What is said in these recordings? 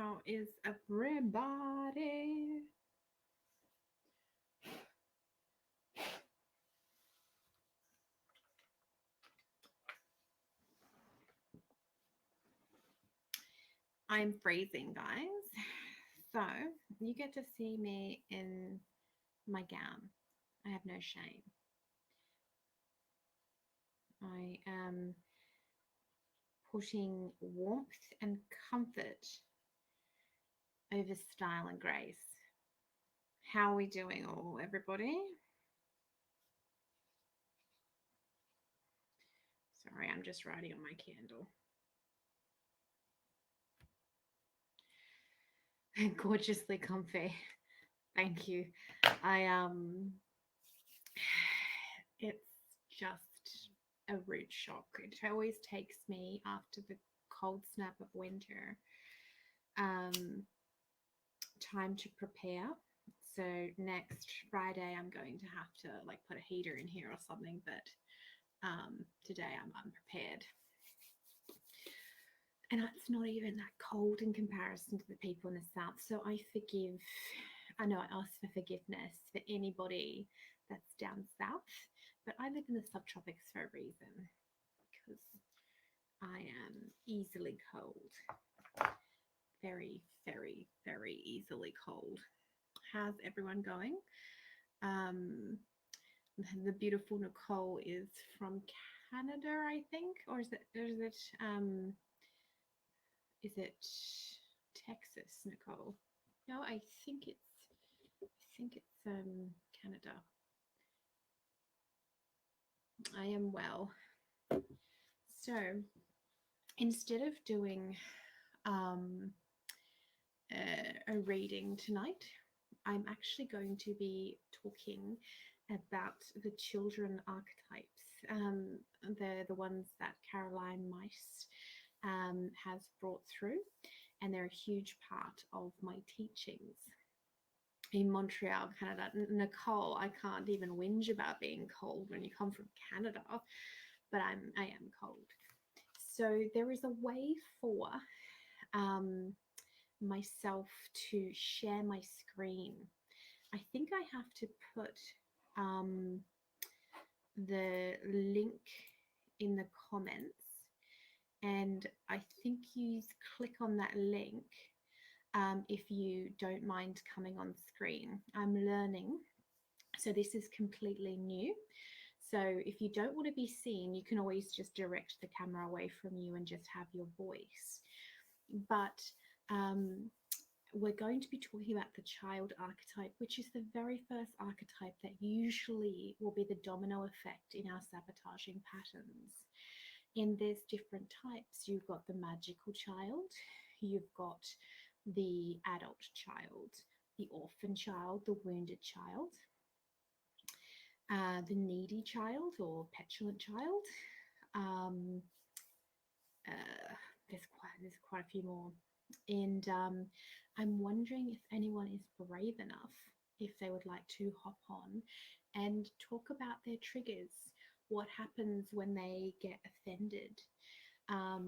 How is everybody? I'm freezing, guys. So you get to see me in my gown. I have no shame. I am putting warmth and comfort over style and grace. How are we doing, all, everybody? Sorry, I'm just writing on my candle. Gorgeously comfy. Thank you. It's just a rude shock. It always takes me after the cold snap of winter time to prepare. So next Friday I'm going to have to like put a heater in here or something, but today I'm unprepared. And it's not even that cold in comparison to the people in the south. So I ask for forgiveness for anybody that's down south, but I live in the subtropics for a reason because I am easily cold. Very, very, very easily cold. How's everyone going? The beautiful Nicole is from Canada, I think, or is it Texas, Nicole? No, I think it's Canada. I am well. So instead of doing a reading tonight, I'm actually going to be talking about the children archetypes. They're the ones that Caroline Mice has brought through, and they're a huge part of my teachings in Montreal, Canada. Nicole, I can't even whinge about being cold when you come from Canada, but I am cold. So there is a way for myself to share my screen. I think I have to put the link in the comments, and I think you click on that link if you don't mind coming on screen. I'm learning, so this is completely new. So if you don't want to be seen, you can always just direct the camera away from you and just have your voice. But we're going to be talking about the child archetype, which is the very first archetype that usually will be the domino effect in our sabotaging patterns. And there's different types. You've got the magical child, you've got the adult child, the orphan child, the wounded child, the needy child or petulant child. There's quite a few more. And I'm wondering if anyone is brave enough, if they would like to hop on and talk about their triggers. What happens when they get offended?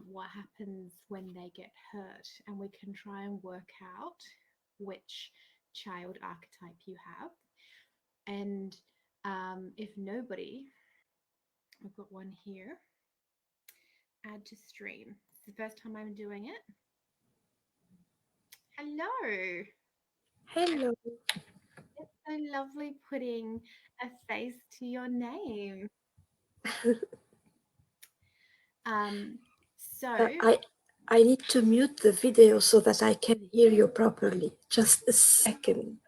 What happens when they get hurt? And we can try and work out which child archetype you have. And if nobody, I've got one here, add to stream. It's the first time I'm doing it. Hello. Hello. It's so lovely putting a face to your name. So I need to mute the video so that I can hear you properly. Just a second.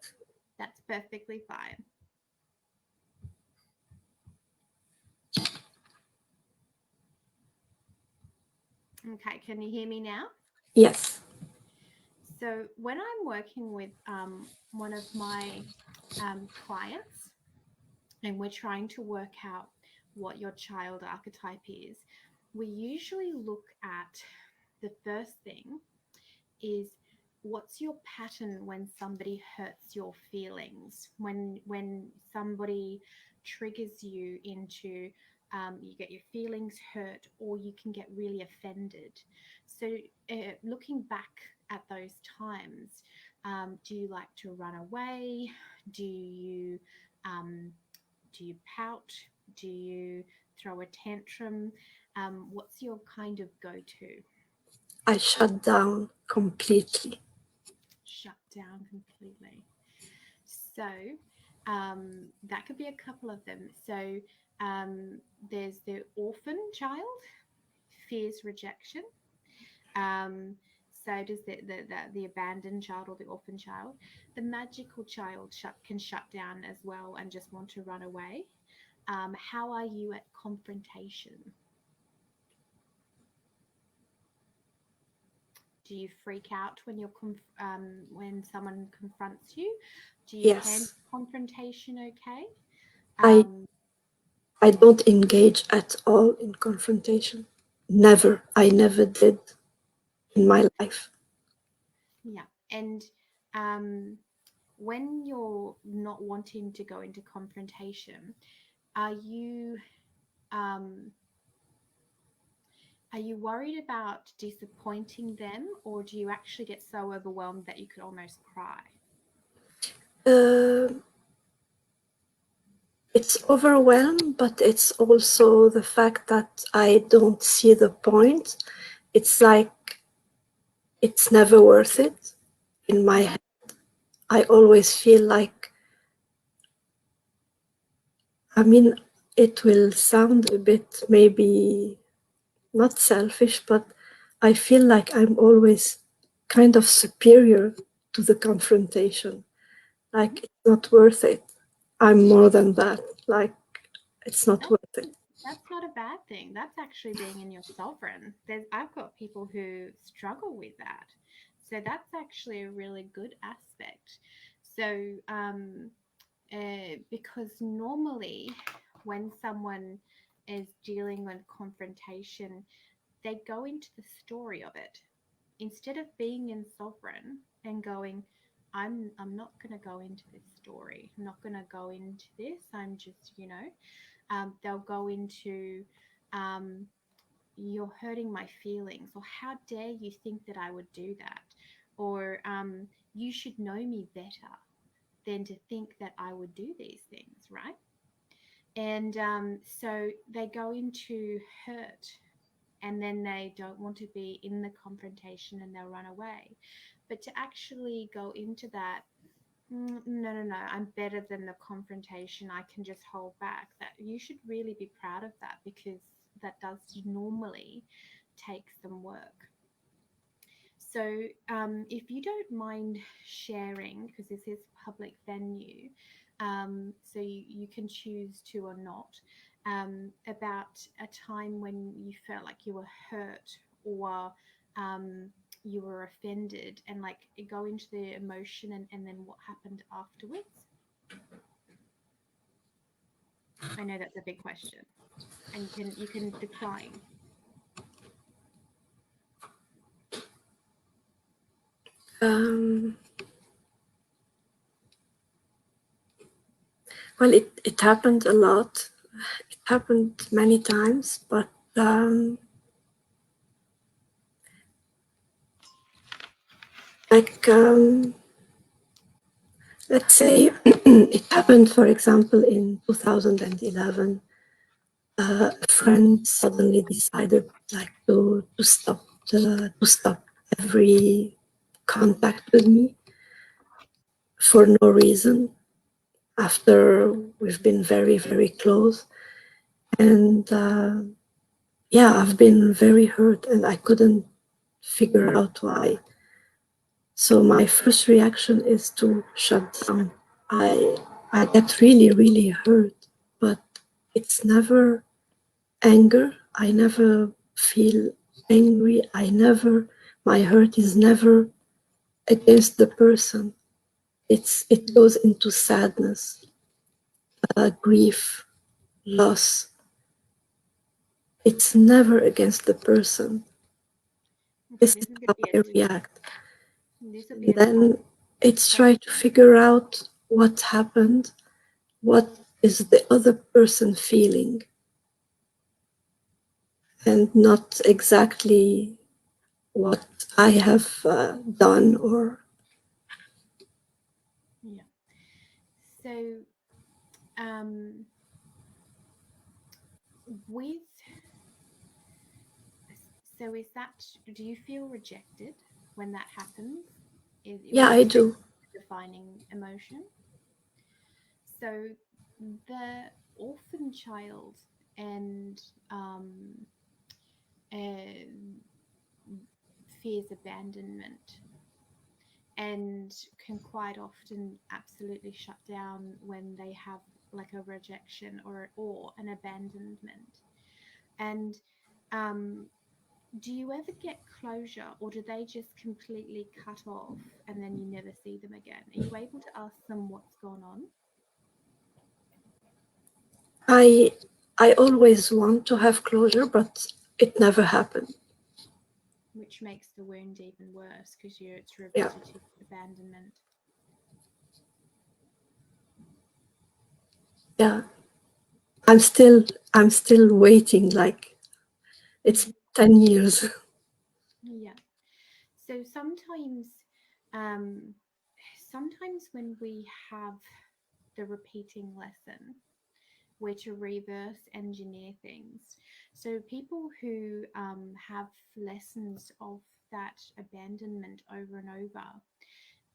That's perfectly fine. Okay, can you hear me now? Yes. So when I'm working with one of my clients and we're trying to work out what your child archetype is, we usually look at the first thing is what's your pattern when somebody hurts your feelings, when somebody triggers you into you get your feelings hurt or you can get really offended. So looking back at those times? Do you like to run away? Do you pout? Do you throw a tantrum? What's your kind of go-to? I shut down completely. Shut down completely. So that could be a couple of them. So there's the orphan child, fears rejection. So does the abandoned child or the orphan child. The magical child can shut down as well and just want to run away. How are you at confrontation? Do you freak out when when someone confronts you? Do you handle Yes. confrontation okay? I don't engage at all in confrontation. Never. I never did in my life. Yeah. And when you're not wanting to go into confrontation, are you um, worried about disappointing them, or do you actually get so overwhelmed that you could almost cry? Uh, it's overwhelmed, but it's also the fact that I don't see the point. It's like it's never worth it in my head. I always feel like, I mean, it will sound a bit maybe not selfish, but I feel like I'm always kind of superior to the confrontation. Like, it's not worth it. I'm more than that. Like, it's not That's, worth it. that's not a bad thing. That's actually being in your sovereign. I've got people who struggle with that. So that's actually a really good aspect. So, because normally when someone is dealing with confrontation, they go into the story of it instead of being in sovereign and going, I'm not going to go into this story. I'm not going to go into this. I'm just, they'll go into, um, you're hurting my feelings, or how dare you think that I would do that, or you should know me better than to think that I would do these things, right? And so they go into hurt, and then they don't want to be in the confrontation and they'll run away. But to actually go into that, no, I'm better than the confrontation. I can just hold back. That you should really be proud of that, because that does normally take some work. So, if you don't mind sharing, because this is a public venue, so you can choose to or not, about a time when you felt like you were hurt, or you were offended, and like go into the emotion, and then what happened afterwards. I know that's a big question, and you can decline. Um, well, it happened a lot. It happened many times, but like, let's say it happened, for example, in 2011. A friend suddenly decided like to stop every contact with me for no reason, after we've been very, very close. And yeah, I've been very hurt and I couldn't figure out why. So my first reaction is to shut down. I get really, really hurt, but it's never anger. I never feel angry. My hurt is never against the person. It goes into sadness, grief, loss. It's never against the person. Okay, This this is is going how to be I a react. this will be And a tough then it's question. try to figure out what happened, what is the other person feeling, and not exactly what I have done or Yeah. So, with is that, do you feel rejected when that happens? yeah, Would I you say do. it's a defining emotion? So the orphan child and uh, fears abandonment and can quite often absolutely shut down when they have like a rejection or an abandonment. And um, do you ever get closure, or do they just completely cut off and then you never see them again? Are you able to ask them what's gone on? I I always want to have closure, but it never happened. Which makes the wound even worse because it's Yeah, repetitive abandonment. yeah. I'm still waiting. Like it's Mm, 10 years. yeah. So um, sometimes when we have the repeating lesson, we're to reverse engineer things. So people who have lessons of that abandonment over and over,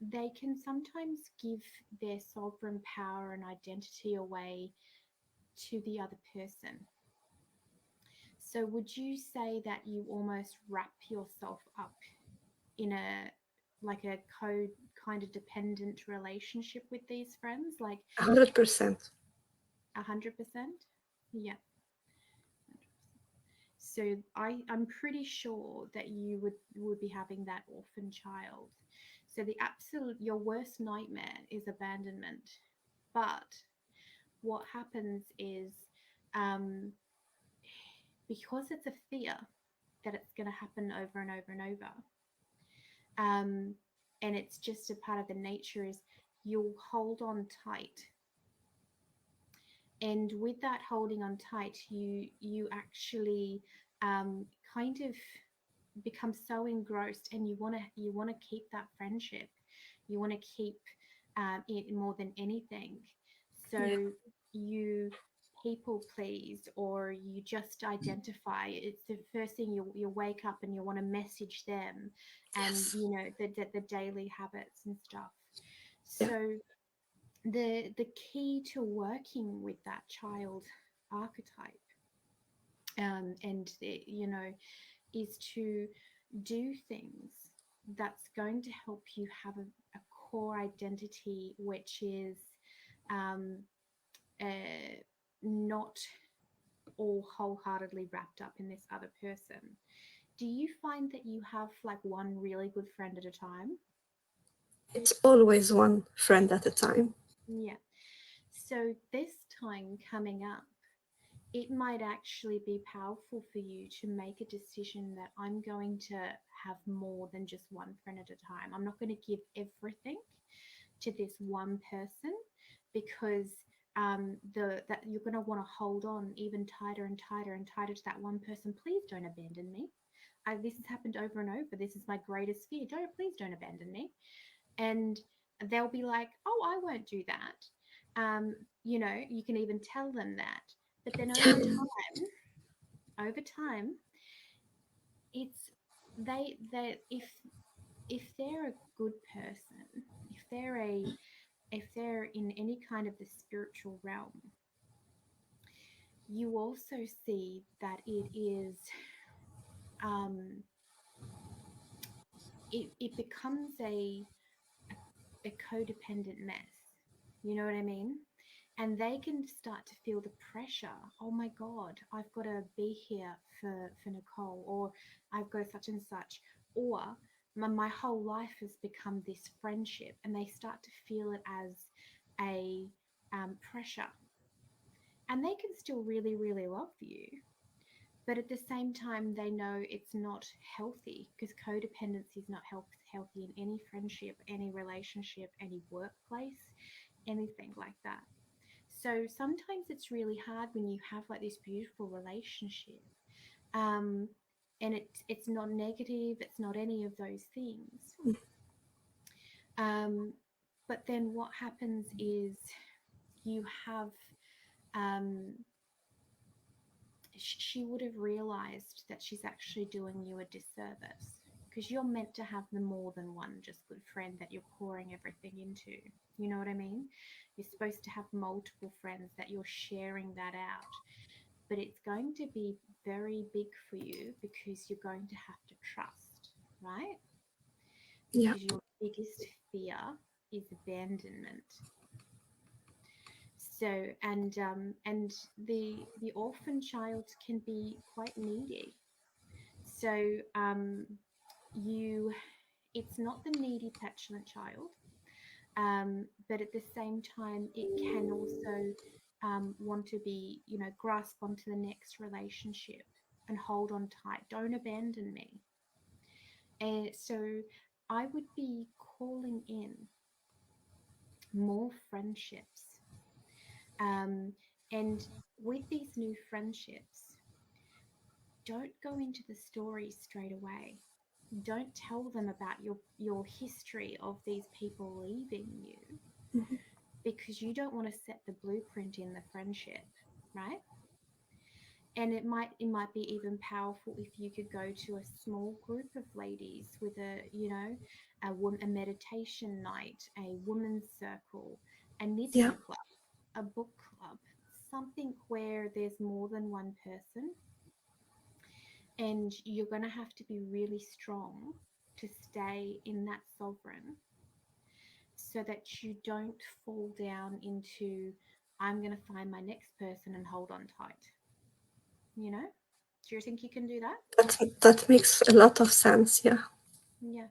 they can sometimes give their sovereign power and identity away to the other person. So would you say that you almost wrap yourself up in a like a code kind of dependent relationship with these friends, like 100%. 100%? Yeah. So I'm pretty sure that you would be having that orphan child. So the absolute your worst nightmare is abandonment. But what happens is um, because it's a fear that it's going to happen over and over and over, um, and it's just a part of the nature is you'll hold on tight, and with that holding on tight you actually kind of become so engrossed, and you want to keep that friendship, you want to keep it more than anything. Yeah. So you people please, or you just identify it's the first thing you wake up and you want to message them, and Yes. you know the daily habits and stuff. Yeah. So the key to working with that child archetype, and you know, is to do things that's going to help you have a core identity, which is um, uh, not all wholeheartedly wrapped up in this other person. Do you find that you have like one really good friend at a time? It's always one friend at a time. Yeah. So this time coming up, it might actually be powerful for you to make a decision that I'm going to have more than just one friend at a time. I'm not going to give everything to this one person, because the that you're going to want to hold on even tighter and tighter and tighter to that one person. Please don't abandon me. This has happened over and over. This is my greatest fear. Please don't abandon me. And they'll be like, "Oh, I won't do that." You know, you can even tell them that. But then over time, it's they if they're a good person, if they're in any kind of the spiritual realm, you also see that um it becomes a codependent mess. You know what I mean? And they can start to feel the pressure. Oh my God, I've got to be here for Nicole, or I've got such and such, or my whole life has become this friendship, and they start to feel it as a pressure. And they can still really, really love you, but at the same time they know it's not healthy, because codependency is not healthy in any friendship, any relationship, any workplace, anything like that. So sometimes it's really hard when you have like this beautiful relationship, um, and it's not negative, it's not any of those things. But then what happens is you have um, she would have realized that she's actually doing you a disservice, because you're meant to have the more than one just good friend that you're pouring everything into. You know what I mean? You're supposed to have multiple friends that you're sharing that out, but it's going to be very big for you because you're going to have to trust, right? Yeah. Because your biggest fear is abandonment. So, and the orphan child can be quite needy. So you, it's not the needy petulant child, but at the same time, it can also want to be, you know, grasp onto the next relationship and hold on tight. Don't abandon me. And so I would be calling in more friendships. Um, and with these new friendships, don't go into the story straight away. Don't tell them about your history of these people leaving you, Mhm. because you don't want to set the blueprint in the friendship, right? And it might be even powerful if you could go to a small group of ladies with a, you know, a meditation night, a women's circle, a Yeah. knitting club, a book club, something where there's more than one person, and you're going to have to be really strong to stay in that sovereign, so that you don't fall down into, I'm going to find my next person and hold on tight. You know? Do you think you can do that? That makes a lot of sense. Yeah. Yeah.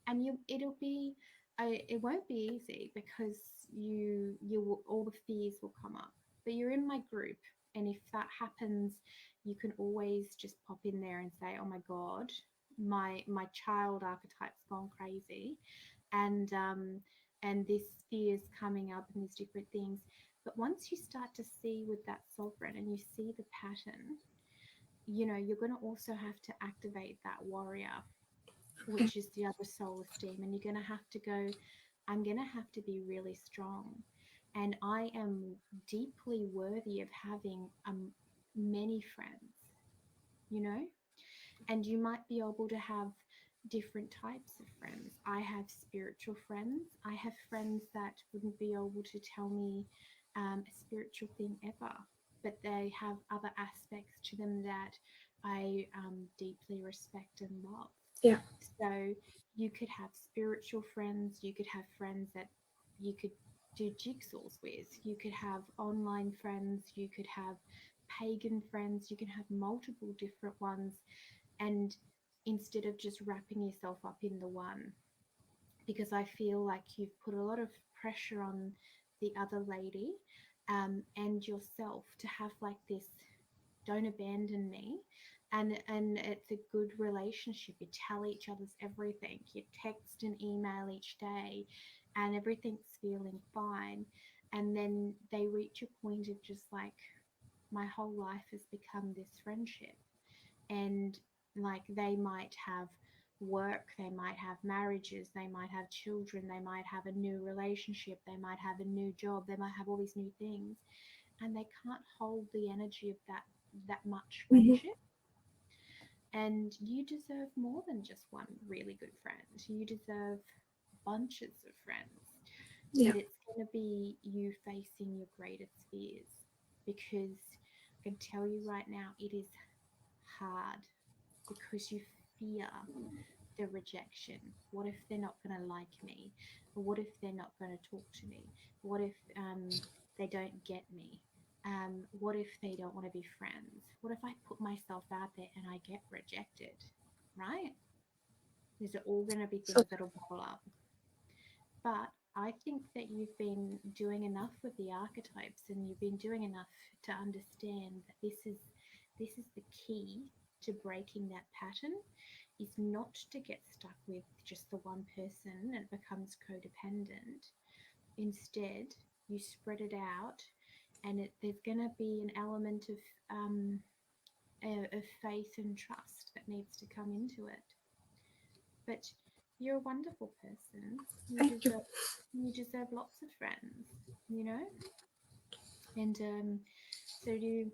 And it'll be, it won't be easy, because you will, all the fears will come up. But you're in my group, and if that happens, you can always just pop in there and say, "Oh my God, my child archetype's gone crazy," and this fear's coming up, and these different things. But once you start to see with that sovereign and you see the pattern, you know, you're going to also have to activate that warrior, which is the other soul esteem. And you're going to have to go, I'm going to have to be really strong. And I am deeply worthy of having many friends, you know? And you might be able to have different types of friends. I have spiritual friends. I have friends that wouldn't be able to tell me a spiritual thing ever, but they have other aspects to them that I deeply respect and love. Yeah. So you could have spiritual friends, you could have friends that you could do jigsaws with, you could have online friends, you could have pagan friends, you can have multiple different ones. And instead of just wrapping yourself up in the one, because I feel like you've put a lot of pressure on the other lady, and yourself, to have like this, don't abandon me. And it's a good relationship. You tell each other's everything, you text and email each day, and everything's feeling fine. And then they reach a point of just like, my whole life has become this friendship. And like, they might have work, they might have marriages, they might have children, they might have a new relationship, they might have a new job, they might have all these new things, and they can't hold the energy of that much Hmm. friendship. And you deserve more than just one really good friend. You deserve bunches of friends. Yeah. But it's going to be you facing your greatest fears, because I can tell you right now, it is hard, because you fear the rejection. What if they're not going to like me? What if they're not going to talk to me? What if they don't get me? What if they don't want to be friends? What if I put myself out there and I get rejected? Right? These are all going to be So things that'll bubble up. But I think that you've been doing enough with the archetypes, and you've been doing enough to understand that this is the key to breaking that pattern, is not to get stuck with just the one person and it becomes codependent. Instead, you spread it out, and there's going to be an element of of faith and trust that needs to come into it. But you're a wonderful person. Thank you. You deserve lots of friends, you know? And so do you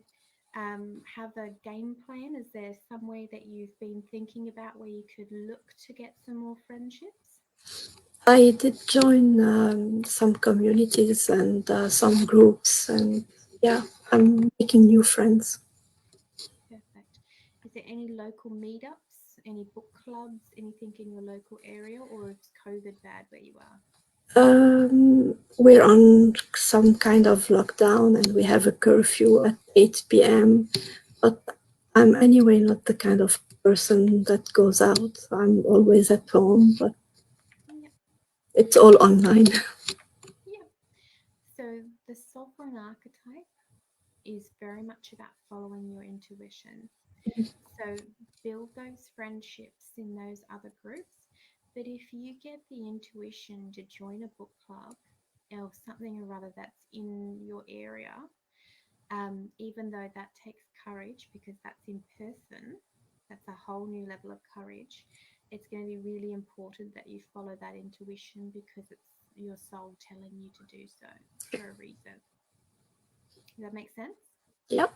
have a game plan? Is there some way that you've been thinking about where you could look to get some more friendships? I did join some communities and some groups, and yeah, I'm making new friends. Perfect. Is there any local meetups, any book clubs, anything in your local area, or is COVID bad where you are? We're on some kind of lockdown and we have a curfew at 8 p.m. But I'm anyway not the kind of person that goes out. I'm always at home, but Yeah, it's all online. yeah. So the sovereign archetype is very much about following your intuition. So build those friendships in those other groups. But if you get the intuition to join a book club or something or other that's in your area, even though that takes courage because that's in person, that's a whole new level of courage. It's going to be really important that you follow that intuition because it's your soul telling you to do so for a reason. Does that make sense? Yep.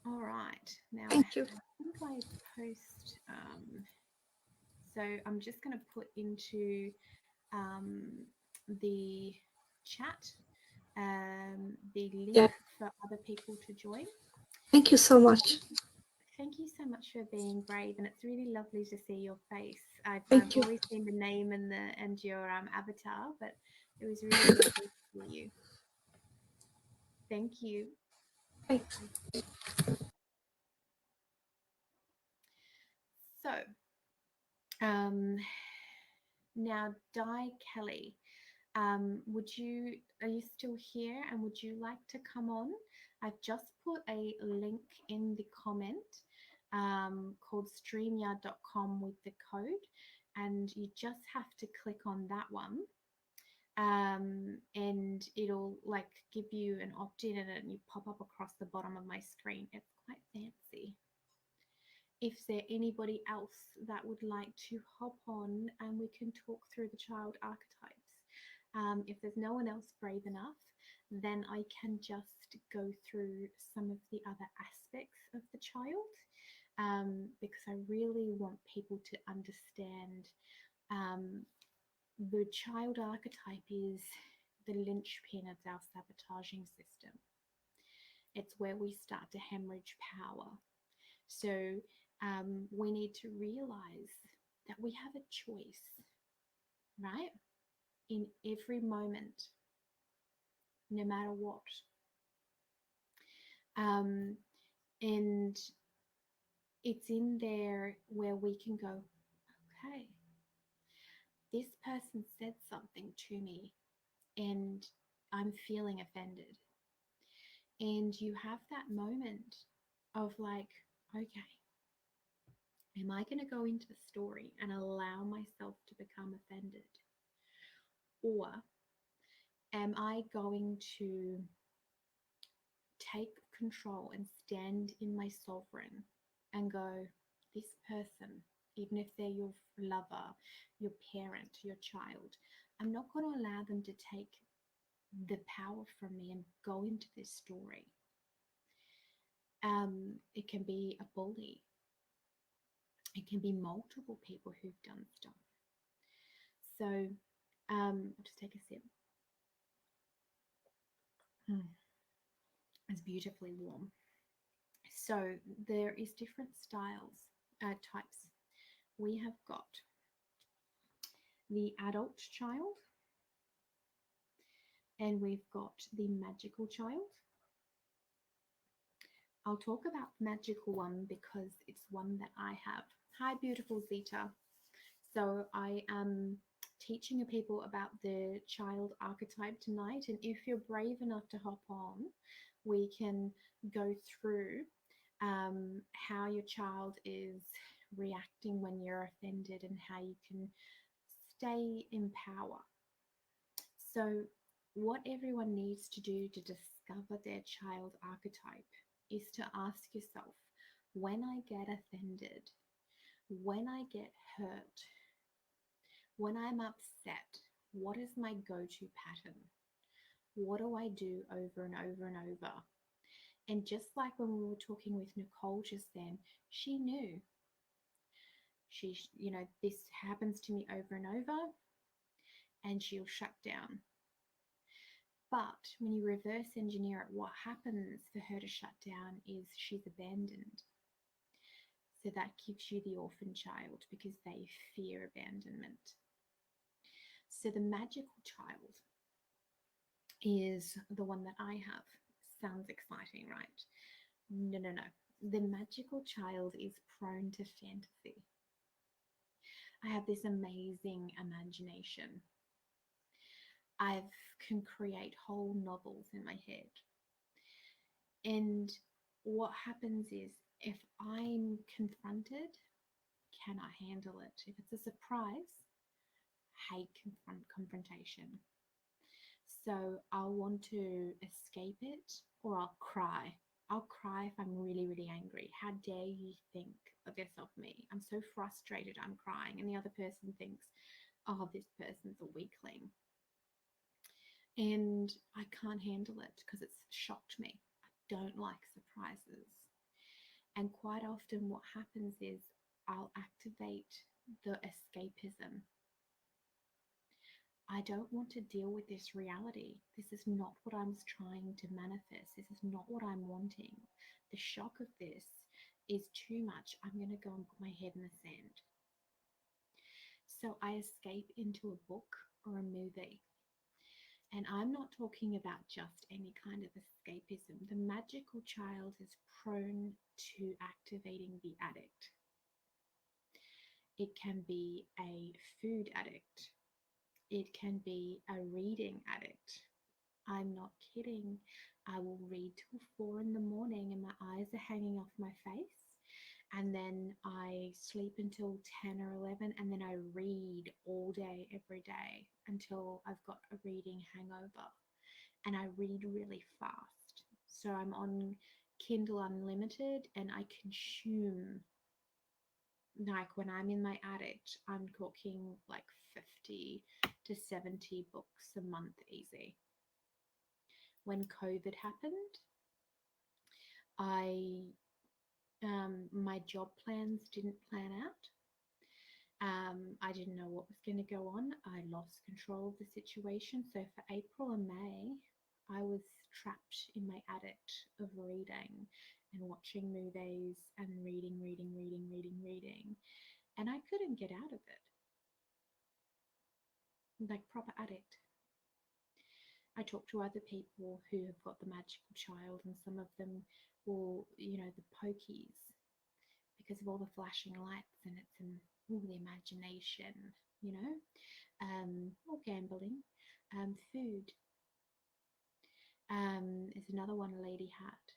All right. Now, Thank you. I think I post. So I'm just going to put into um, the chat the link Yeah. for other people to join. Thank you so And much. thank you so much for being brave, and it's really lovely to see your face. I've Thank you. always seen the name and your avatar, but it was really lovely to see you. Thank you. Thanks. So, um, now Di Kelly, would you are you still here, and would you like to come on? I've just put a link in the comment called streamyard.com with the code, and you just have to click on that one, and it'll like give you an opt-in, and you pop up across the bottom of my screen. It's quite fancy. If there anybody else that would like to hop on and we can talk through the child archetypes. If there's no one else brave enough, then I can just go through some of the other aspects of the child, because I really want people to understand um, the child archetype is the linchpin of our sabotaging system. It's where we start to hemorrhage power. So we need to realize that we have a choice, right? In every moment, no matter what. Um, and it's in there where we can go, okay, this person said something to me and I'm feeling offended. And you have that moment of like, okay, am I going to go into the story and allow myself to become offended? Or am I going to take control and stand in my sovereign and go, this person, even if they're your lover, your parent, your child, I'm not going to allow them to take the power from me and go into this story. It can be a bully, it can be multiple people who've done stuff. So I'll just take a sip. It's beautifully warm. So there is different styles, types. We have got the adult child, and we've got the magical child. I'll talk about the magical one because it's one that I have. Hi, beautiful Zita. So I am teaching people about the child archetype tonight, and if you're brave enough to hop on, we can go through how your child is reacting when you're offended and how you can stay in power. So, what everyone needs to do to discover their child archetype is to ask yourself, When I get offended, when I get hurt, when I'm upset, what is my go-to pattern? What do I do over and over and over? And just like when we were talking with Nicole just then, she knew. This happens to me over and over, and she'll shut down. But when you reverse engineer it, what happens for her to shut down is she's abandoned. So that gives you the orphan child because they fear abandonment. So the magical child is the one that I have. Sounds exciting, right? No. The magical child is prone to fantasy. I have this amazing imagination. I can create whole novels in my head. And what happens is if I'm confronted, can I handle it? If it's a surprise, hate confrontation. So I'll want to escape it or I'll cry. I'll cry if I'm really, really angry. How dare you think this of me? I'm so frustrated, I'm crying. And the other person thinks, oh, this person's a weakling. And I can't handle it because it's shocked me. I don't like surprises. And quite often what happens is I'll activate the escapism. I don't want to deal with this reality. This is not what I'm trying to manifest. This is not what I'm wanting. The shock of this is too much. I'm going to go and put my head in the sand. So I escape into a book or a movie. And I'm not talking about just any kind of escapism. The magical child is prone to activating the addict. It can be a food addict. It can be a reading addict. I'm not kidding. I will read till 4 in the morning and my eyes are hanging off my face. And then I sleep until 10 or 11 and then I read all day, every day until I've got a reading hangover. And I read really fast. So I'm on Kindle Unlimited and I consume, like when I'm in my addict, I'm talking like 50 to 70 books a month easy. When COVID happened, my job plans didn't plan out. I didn't know what was going to go on. I lost control of the situation. So for April and May, I was trapped in my addict of reading and watching movies and reading. And I couldn't get out of it. Like proper addict. I talk to other people who have got the magical child and some of them will, the pokies because of all the flashing lights and it's in all the imagination, or gambling. Food is another one a lady had.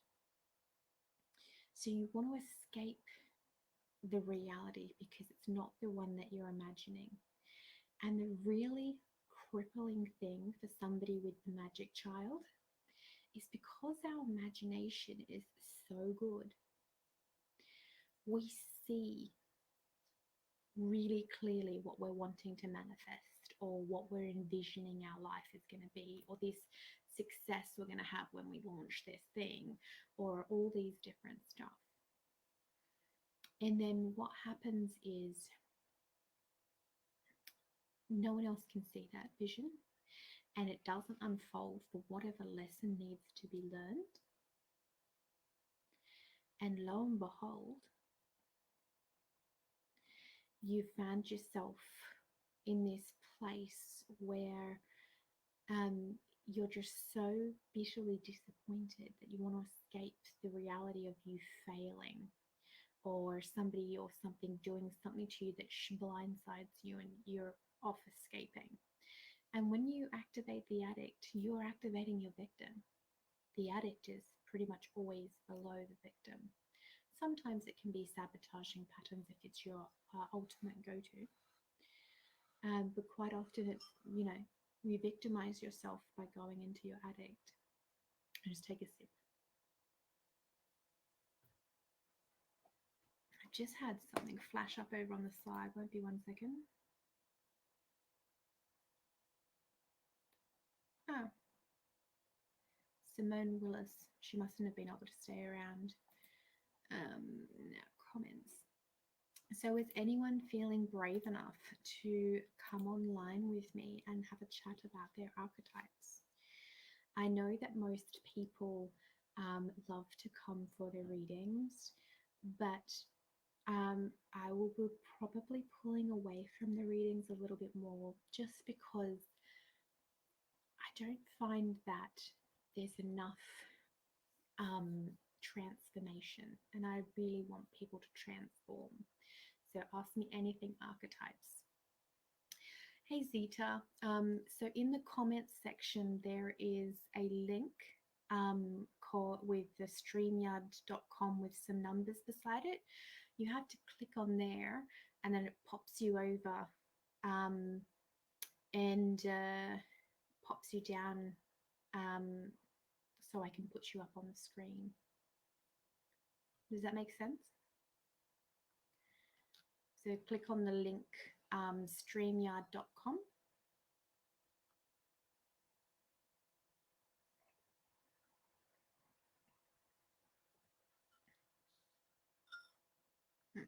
So you want to escape the reality because it's not the one that you're imagining. And the really crippling thing for somebody with the magic child is because our imagination is so good, we see really clearly what we're wanting to manifest or what we're envisioning our life is going to be, or this success we're going to have when we launch this thing, or all these different stuff. And then what happens is no one else can see that vision and it doesn't unfold for whatever lesson needs to be learned. And lo and behold, you found yourself in this place where you're just so bitterly disappointed that you want to escape the reality of you failing or somebody or something doing something to you that blindsides you and you're off escaping. And when you activate the addict, you're activating your victim. The addict is pretty much always below the victim. Sometimes it can be sabotaging patterns if it's your ultimate go-to. But quite often it's, you victimize yourself by going into your addict. Just take a sip. just had something flash up over on the side. Won't be 1 second. Oh, Simone Willis. She mustn't have been able to stay around. Now, comments. So is anyone feeling brave enough to come online with me and have a chat about their archetypes? I know that most people love to come for their readings, but I will be probably pulling away from the readings a little bit more, just because I don't find that there's enough transformation, and I really want people to transform. So ask me anything archetypes. Hey Zita, so in the comments section there is a link with the StreamYard.com with some numbers beside it. You have to click on there and then it pops you over and pops you down so I can put you up on the screen. Does that make sense? So click on the link, StreamYard.com. Okay.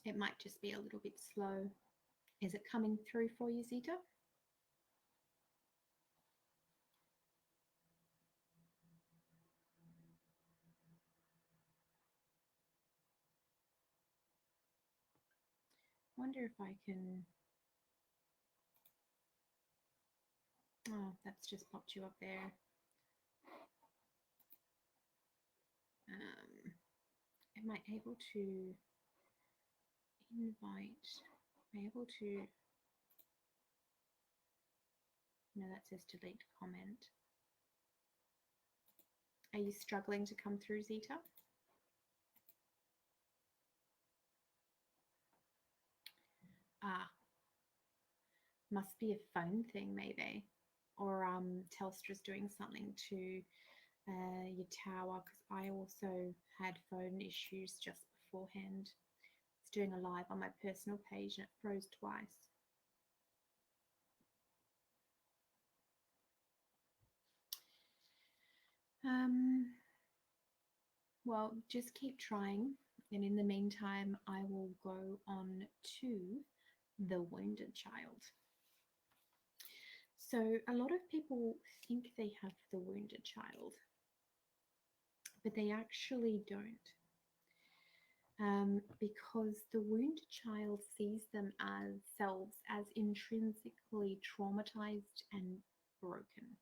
It might just be a little bit slow. Is it coming through for you, Zita? Wonder if I can. Oh, that's just popped you up there. Am I able to invite? Am I able to? No, that says delete comment. Are you struggling to come through, Zita? Ah, must be a phone thing maybe, or Telstra's doing something to your tower, because I also had phone issues just beforehand. I was doing a live on my personal page and it froze twice. Well, just keep trying, and in the meantime I will go on to the wounded child. So a lot of people think they have the wounded child, but they actually don't, because the wounded child sees themselves as intrinsically traumatized and broken.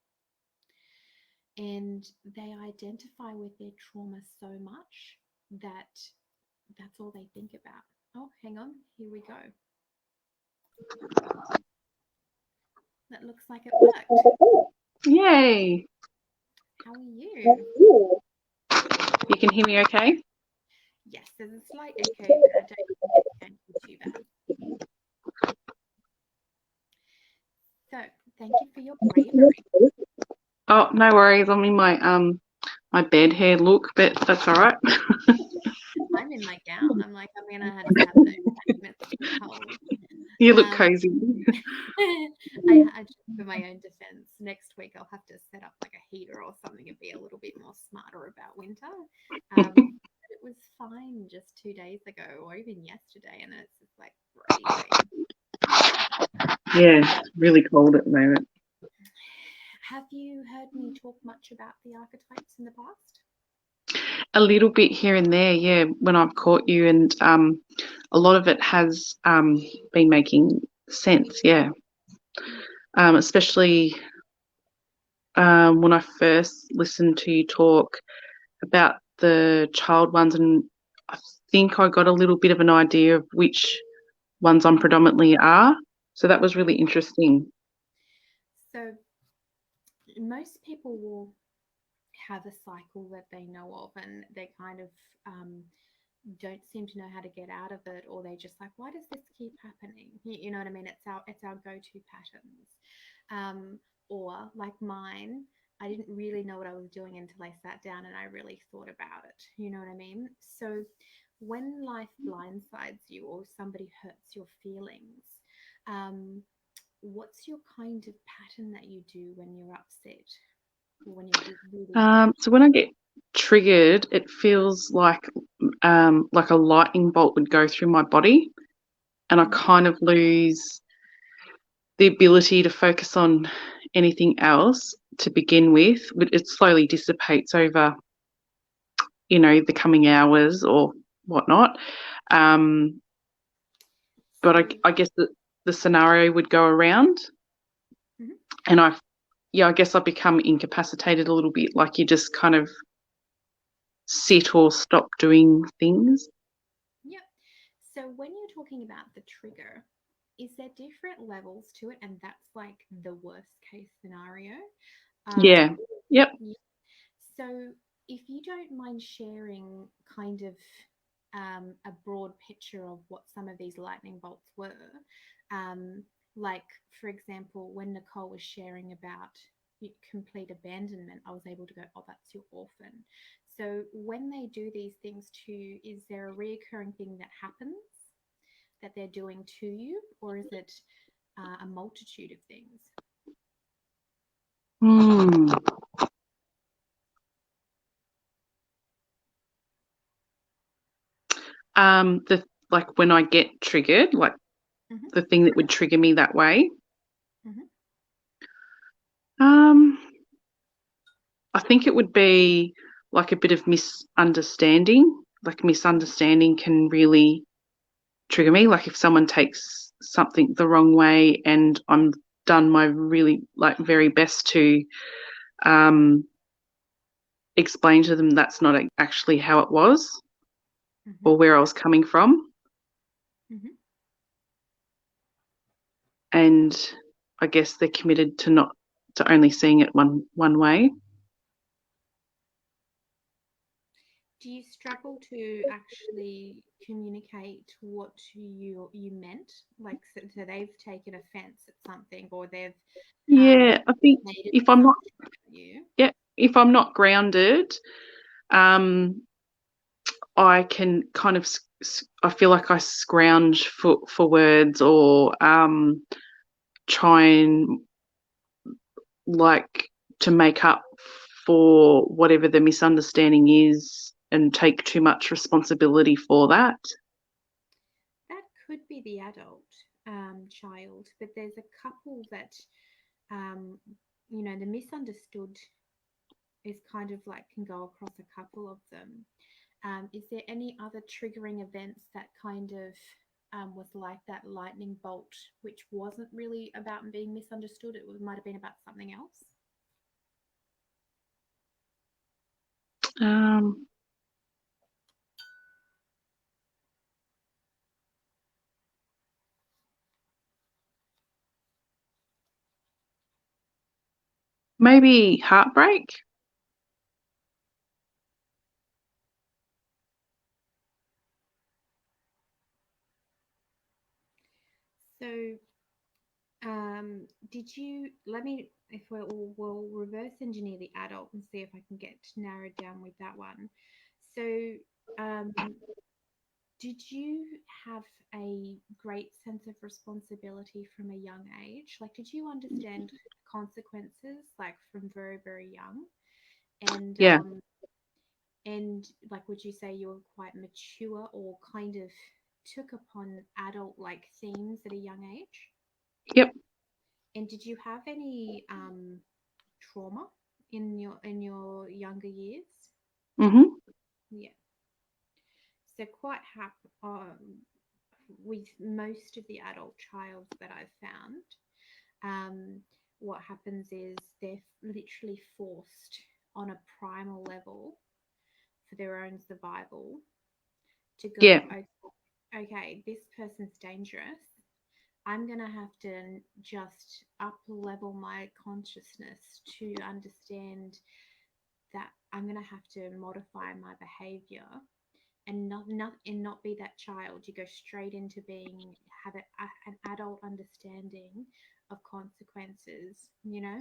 And they identify with their trauma so much that that's all they think about. Oh, hang on, here we go. That looks like it worked. Yay! How are you? You can hear me okay? Yes, there's a slight echo, but I don't think it's too bad. So, thank you for your bravery. Oh, no worries. I'm in my bed here, look, but that's all right. I'm in my gown. I'm like, I'm gonna have to have the entertainment cold. You look cozy. I just, for my own defense, next week I'll have to set up like a heater or something and be a little bit more smarter about winter. It was fine just 2 days ago or even yesterday, and it's just like freezing. Yeah, it's really cold at the moment. Have you heard me talk much about the archetypes in the past? A little bit here and there, yeah, when I've caught you, and a lot of it has been making sense, yeah. Especially when I first listened to you talk about the child ones, and I think I got a little bit of an idea of which ones I'm predominantly are. So that was really interesting. So most people will have a cycle that they know of, and they kind of don't seem to know how to get out of it, or they just like, why does this keep happening? You know what I mean? It's our go-to patterns. Or like mine, I didn't really know what I was doing until I sat down and I really thought about it. You know what I mean? So when life blindsides you or somebody hurts your feelings, um, what's your kind of pattern that you do when you're upset or when you're really hurt? So when I get triggered, it feels like a lightning bolt would go through my body, and I kind of lose the ability to focus on anything else to begin with. It slowly dissipates over, the coming hours or whatnot. But I guess the scenario would go around, Mhm. and I guess I become incapacitated a little bit, like you just kind of sit or stop doing things. Yep. So when you're talking about the trigger, is there different levels to it? And that's like the worst case scenario. Yeah. Yep. Yeah. So if you don't mind sharing kind of a broad picture of what some of these lightning bolts were, um, like for example, when Nicole was sharing about complete abandonment, I was able to go, oh, that's your orphan. So when they do these things to you, is there a reoccurring thing that happens that they're doing to you, or is it a multitude of things? Mm. The like when I get triggered, like Mm-hmm. the thing that would trigger me that way. Mm-hmm. I think it would be like a bit of misunderstanding. Like misunderstanding can really trigger me. Like if someone takes something the wrong way, and I'm done my really very best to um, explain to them that's not actually how it was Mm-hmm. or where I was coming from. Mm-hmm. And I guess they're committed to only seeing it one way. Do you struggle to actually communicate what you meant? Like, so they've taken offense at something, or they've Yeah, I think made an if I'm not, assumption about you. yeah, if I'm not grounded, I can kind of, I feel like I scrounge for words, or try and like to make up for whatever the misunderstanding is, and take too much responsibility for that. That could be the adult child, but there's a couple that, um, the misunderstood is kind of like can go across a couple of them. Is there any other triggering events that kind of was like that lightning bolt, which wasn't really about being misunderstood? Might have been about something else. Um, Maybe heartbreak. So, did you let me if we'll reverse engineer the adult and see if I can get narrowed down with that one. So, um, did you have a great sense of responsibility from a young age? Like, did you understand consequences like from very, very young? And Yeah. like, would you say you were quite mature or kind of took upon adult like themes at a young age? Yep. And did you have any trauma in your younger years? Mhm. Yeah. So quite happy with most of the adult child that I've found. What happens is they're literally forced on a primal level for their own survival to go, Yeah. okay, this person's dangerous. I'm going to have to just up level my consciousness to understand that I'm going to have to modify my behavior and not be that child. You go straight into being have an adult understanding of consequences, you know.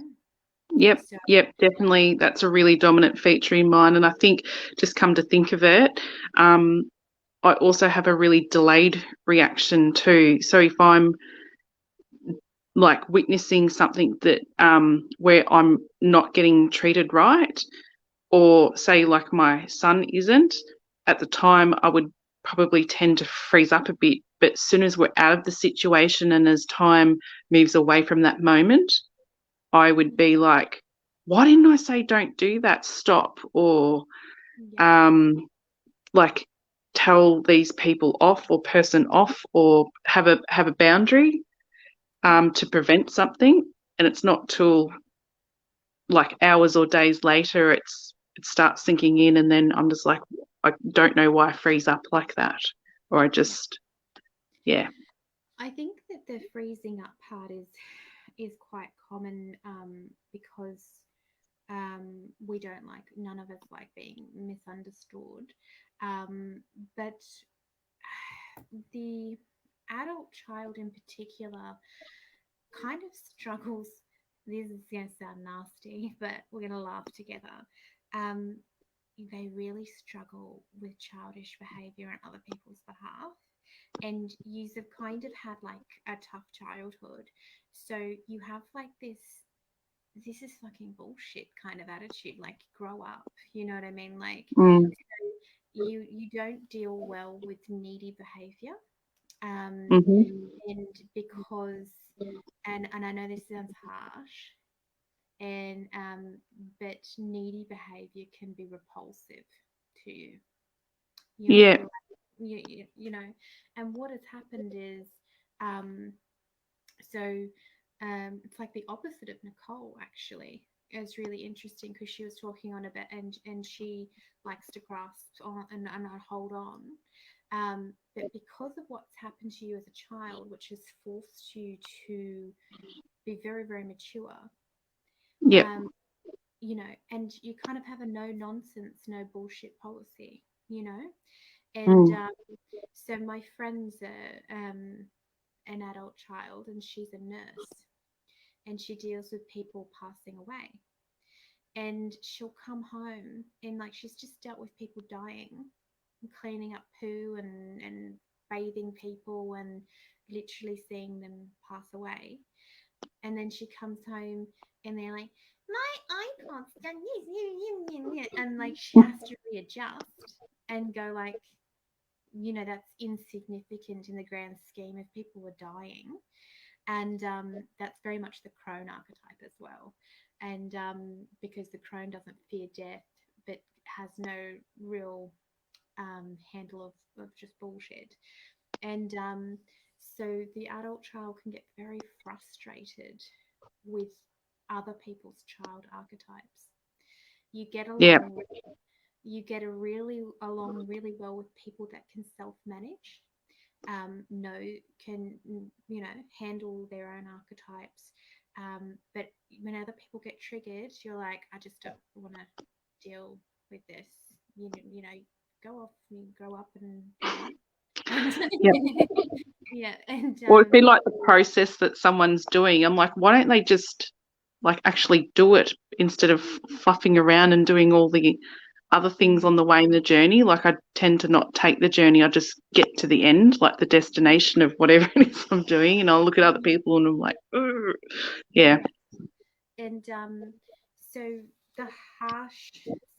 Yep, So yep, definitely. That's a really dominant feature in mine. And I think, just come to think of it, I also have a really delayed reaction too. So if I'm like witnessing something that where I'm not getting treated right, or say like my son isn't, at the time I would probably tend to freeze up a bit. But as soon as we're out of the situation and as time moves away from that moment, I would be like, why didn't I say don't do that? Stop. Or yeah, like tell these people off or person off, or have a boundary to prevent something. And it's not till like hours or days later it starts sinking in, and then I'm just like, I don't know why I freeze up like that, or I just, yeah. I think that the freezing up part is quite common, because we don't like, none of us like being misunderstood, but the adult child in particular kind of struggles. This is going to sound nasty, but we're going to laugh together. Um, they really struggle with childish behavior on other people's behalf. And you have kind of had like a tough childhood. So you have like this is fucking bullshit kind of attitude, like grow up, you know what I mean? Like Mm, you don't deal well with needy behavior. mm-hmm. And because and I know this sounds harsh, and but needy behavior can be repulsive to you. You know, Yeah, you're you know, and what has happened is, um, so it's like the opposite of Nicole actually. It's really interesting because she was talking on a bit, and she likes to grasp on and hold on. But because of what's happened to you as a child, which has forced you to be very, very mature, yeah. um, you know, and you kind of have a no nonsense, no bullshit policy, you know. And Mm, so my friend's an adult child, and she's a nurse, and she deals with people passing away. And she'll come home and like she's just dealt with people dying, and cleaning up poo and bathing people and literally seeing them pass away. And then she comes home and they're like, my iPod's done this, and like she has to readjust and go like, you know, that's insignificant in the grand scheme of people were dying. And that's very much the crone archetype as well. And because the crone doesn't fear death but has no real handle of just bullshit. And so the adult child can get very frustrated with other people's child archetypes. You get yeah, along you get along really well with people that can self-manage, know can you know handle their own archetypes, but when other people get triggered, you're like, I just don't want to deal with this. You know, go off and grow up, and you know, and yeah. yeah, and Or if they like the process that someone's doing, I'm like, why don't they just like actually do it instead of fluffing around and doing all the other things on the way in the journey? Like, I tend to not take the journey. I just get to the end, like the destination of whatever it is I'm doing, and I'll look at other people and I'm like, "Ugh." Yeah, and so the harsh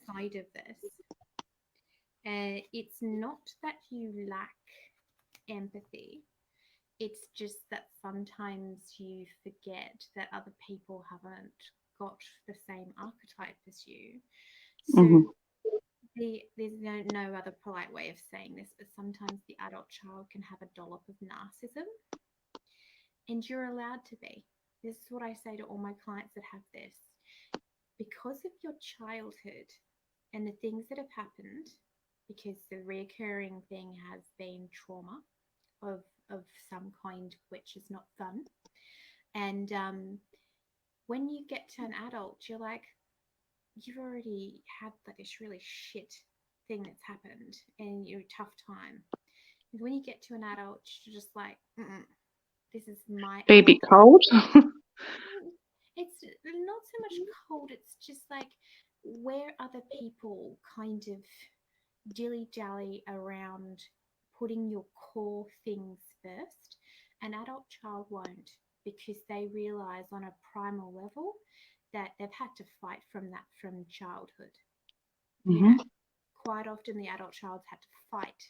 side of this, it's not that you lack empathy. It's just that sometimes you forget that other people haven't got the same archetype as you. mm-hmm. So there's no other polite way of saying this, but sometimes the adult child can have a dollop of narcissism, and you're allowed to be. This is what I say to all my clients that have this. Because of your childhood and the things that have happened, because the reoccurring thing has been trauma of of some kind, which is not fun. And when you get to an adult, you're like, you've already had like this really shit thing that's happened and you're a tough time. And when you get to an adult, you're just like, this is my Be a bit cold. It's not so much cold, it's just like where other people kind of dilly-dally around putting your core things first, an adult child won't, because they realize on a primal level that they've had to fight from childhood. You know, quite often the adult child's had to fight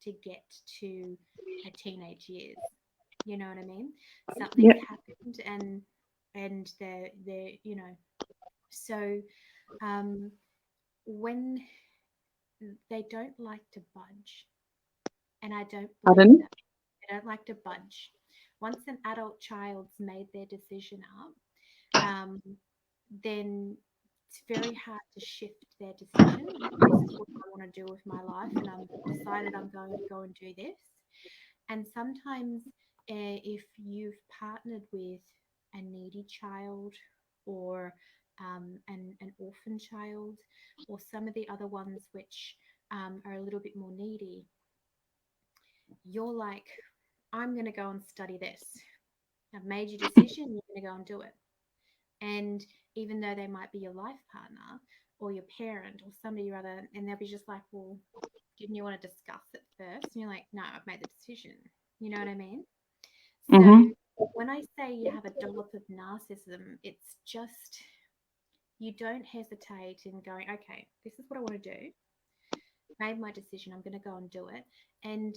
to get to a teenage years. You know what I mean? Something's happened, and they're you know. So when they don't like to budge, and I don't blame them. They don't like to budge. Once an adult child's made their decision up, then it's very hard to shift their decision. This is what I want to do with my life, and I'm decided I'm going to go and do this. And sometimes, if you've partnered with a needy child or an orphan child, or some of the other ones which are a little bit more needy, you're like, I'm going to go and study this. I've made your decision, you're going to go and do it. And even though they might be your life partner or your parent or somebody or other, and they'll be just like, well, didn't you want to discuss it first? And you're like, no, I've made the decision. You know what I mean? So when I say you have a dollop of narcissism, it's just you don't hesitate in going, okay, this is what I want to do. Made my decision, I'm going to go and do it. And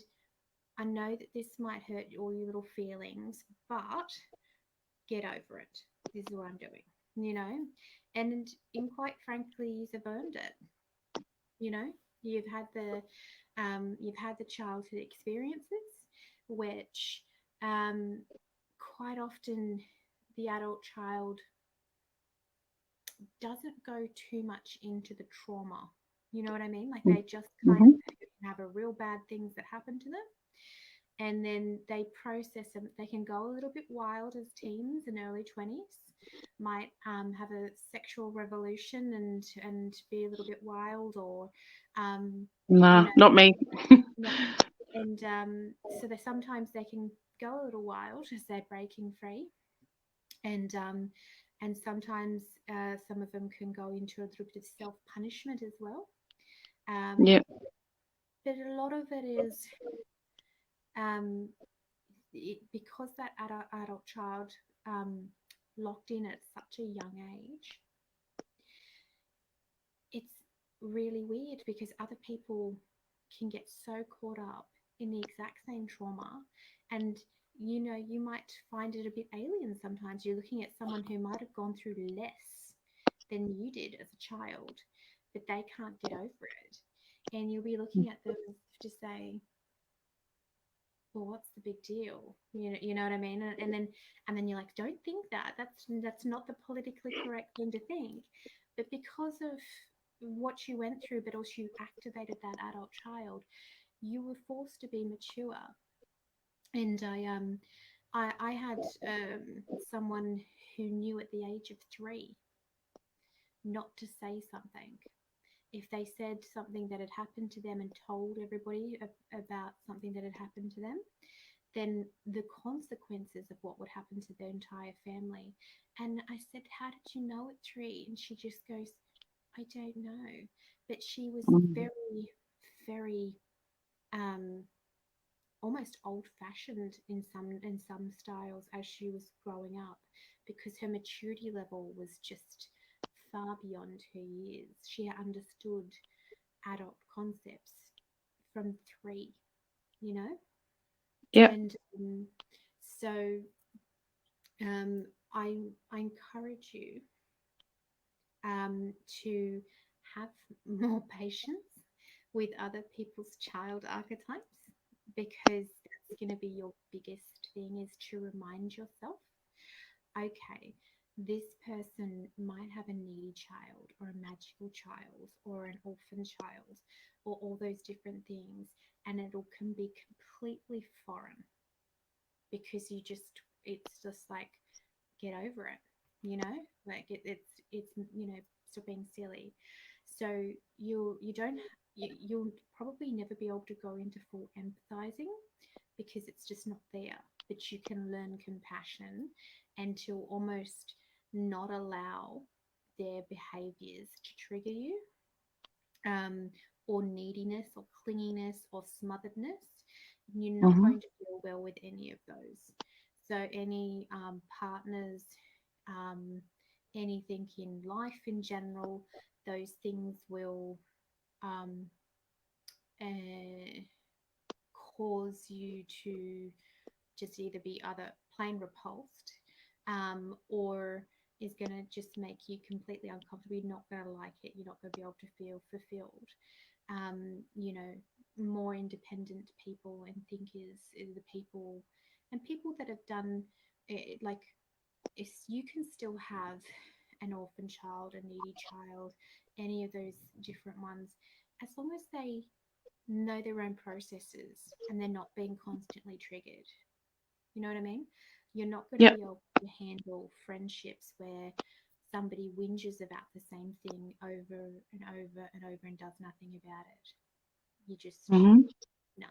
I know that this might hurt all your little feelings, but get over it. This is what I'm doing, you know? And quite frankly, you've earned it. You know, you've had the childhood experiences, which quite often the adult child doesn't go too much into the trauma. You know what I mean? Like they just kind of have a real bad things that happen to them, and then they process them. They can go a little bit wild as teens and early 20s, might have a sexual revolution and be a little bit wild, or not me. no. And so sometimes they can go a little wild as they're breaking free, and sometimes some of them can go into a little bit of self-punishment as well. But a lot of it is because that adult child locked in at such a young age, it's really weird because other people can get so caught up in the exact same trauma, and you know, you might find it a bit alien sometimes. You're looking at someone who might have gone through less than you did as a child, but they can't get over it, and you'll be looking at them to say, well, what's the big deal? You know what I mean? And then you're like, don't think that. That's not the politically correct thing to think. But because of what you went through, but also you activated that adult child, you were forced to be mature. And I had someone who knew at the age of 3 not to say something. If they said something that had happened to them and told everybody about something that had happened to them, then the consequences of what would happen to their entire family. And I said, how did you know at 3? And she just goes, I don't know. But she was very, very almost old-fashioned in some styles as she was growing up, because her maturity level was just far beyond her years. She understood adult concepts from 3, you know? And so I encourage you to have more patience with other people's child archetypes, because that's going to be your biggest thing, is to remind yourself, okay, this person might have a needy child or a magical child or an orphan child or all those different things, and it can be completely foreign because it's just like, get over it, you know, like it's you know, stop being silly. So you don't you'll probably never be able to go into full empathizing because it's just not there. But you can learn compassion and to almost not allow their behaviors to trigger you, or neediness or clinginess or smotheredness. You're not Mm-hmm. going to feel well with any of those. So any partners, anything in life in general, those things will um, uh, cause you to just either be either plain repulsed, or is going to just make you completely uncomfortable. You're not going to like it. You're not going to be able to feel fulfilled. You know, more independent people and thinkers are the people, and people that have done it, like, you can still have an orphan child, a needy child, any of those different ones, as long as they know their own processes and they're not being constantly triggered. You know what I mean? You're not going to Yep. be able to handle friendships where somebody whinges about the same thing over and over and over and does nothing about it. You just, Mm-hmm. no.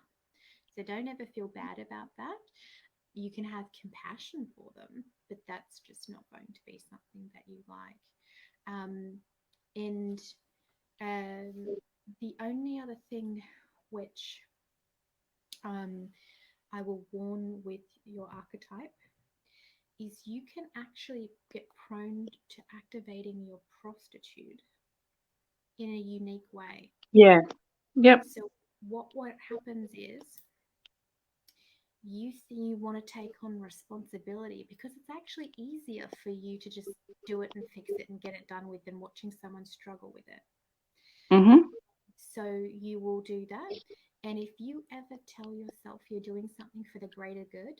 So don't ever feel bad about that. You can have compassion for them, but that's just not going to be something that you like. And the only other thing which I will warn with your archetype is you can actually get prone to activating your prostitute in a unique way. Yeah. Yep. So what happens is you want to take on responsibility because it's actually easier for you to just do it and fix it and get it done with than watching someone struggle with it. Mm-hmm. So you will do that. And if you ever tell yourself you're doing something for the greater good,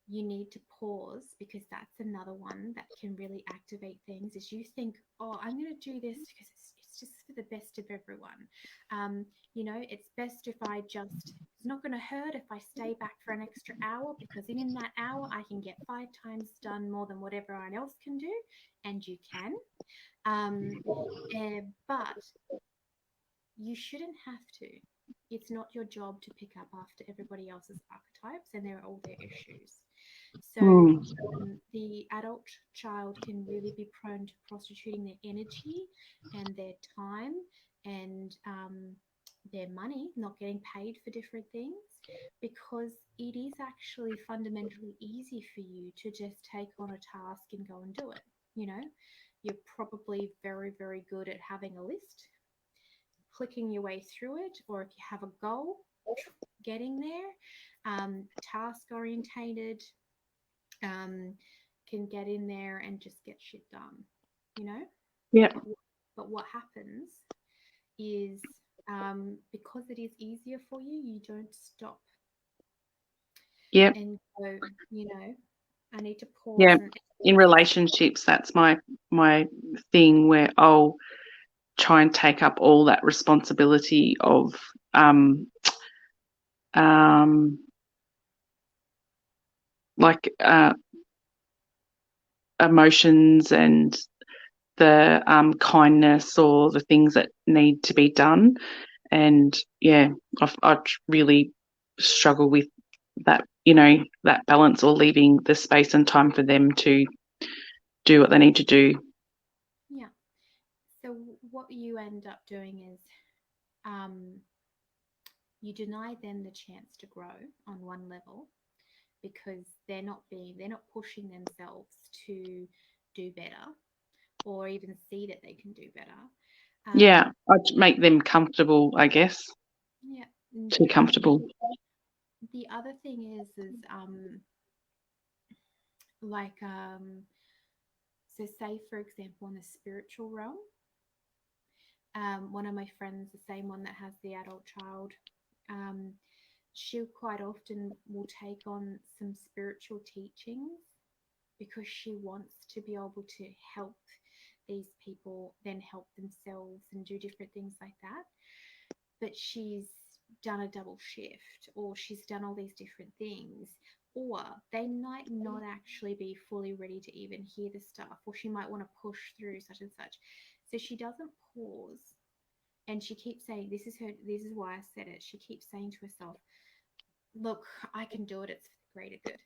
you need to pause, because that's another one that can really activate things. Is you think, oh, I'm going to do this because it's just for the best of everyone. You know, it's best if I just, it's not going to hurt if I stay back for an extra hour, because in that hour I can get 5 times done more than what everyone else can do. And you can. But you shouldn't have to. It's not your job to pick up after everybody else's archetypes and they're all their issues. So Mm. the adult child can really be prone to prostituting their energy and their time and their money, not getting paid for different things, because it is actually fundamentally easy for you to just take on a task and go and do it. You know, you're probably very, very good at having a list, clicking your way through it, or if you have a goal, getting there, task orientated, can get in there and just get shit done, you know? Yep. But what happens is, because it is easier for you, you don't stop Yep. and go, you know, I need to pause Yeah. and In relationships, that's my thing, where I'll try and take up all that responsibility of like emotions and the kindness or the things that need to be done. And yeah, I really struggle with that, that balance, or leaving the space and time for them to do what they need to do. yeah. So what you end up doing is, you deny them the chance to grow on one level, because they're not pushing themselves to do better or even see that they can do better. Yeah, I'd make them comfortable, I guess. Yeah. Too comfortable. The other thing is like, so say for example in the spiritual realm, one of my friends, the same one that has the adult child, um, she quite often will take on some spiritual teachings because she wants to be able to help these people then help themselves and do different things like that. But she's done a double shift, or she's done all these different things, or they might not actually be fully ready to even hear the stuff, or she might want to push through such and such. So she doesn't pause And she keeps saying, this is why I said it. She keeps saying to herself, look, I can do it. It's for the greater good.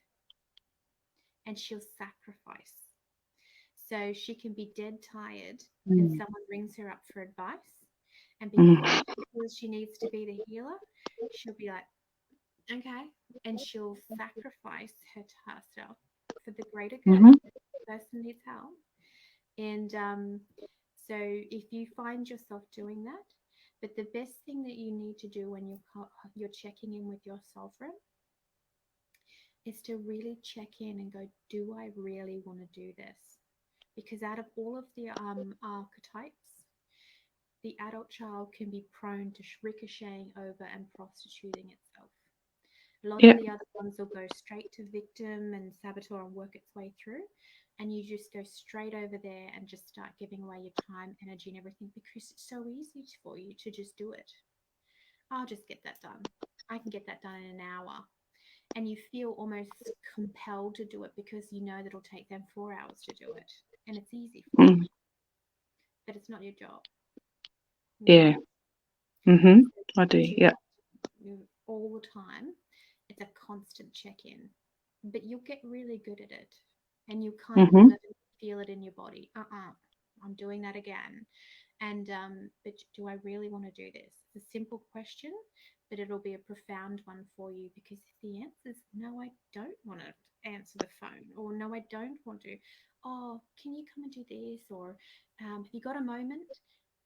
And she'll sacrifice. So she can be dead tired and someone rings her up for advice. And because she needs to be the healer, she'll be like, okay. And she'll sacrifice herself for the greater good. The person needs help. And so if you find yourself doing that, but the best thing that you need to do when you're checking in with your sovereign is to really check in and go, do I really want to do this? Because out of all of the archetypes, the adult child can be prone to ricocheting over and prostituting itself. A lot of the other ones will go straight to victim and saboteur and work its way through. And you just go straight over there and just start giving away your time, energy, and everything because it's so easy for you to just do it. I'll just get that done. I can get that done in an hour. And you feel almost compelled to do it because you know that it'll take them 4 hours to do it. And it's easy for you. But it's not your job. Yeah. I do. Yeah. All the time. It's a constant check-in. But you'll get really good at it. And you kind of feel it in your body. I'm doing that again. And but do I really want to do this? It's a simple question, but it'll be a profound one for you because if the answer is no, I don't want to answer the phone, or no, I don't want to. Oh, can you come and do this? Or have you got a moment?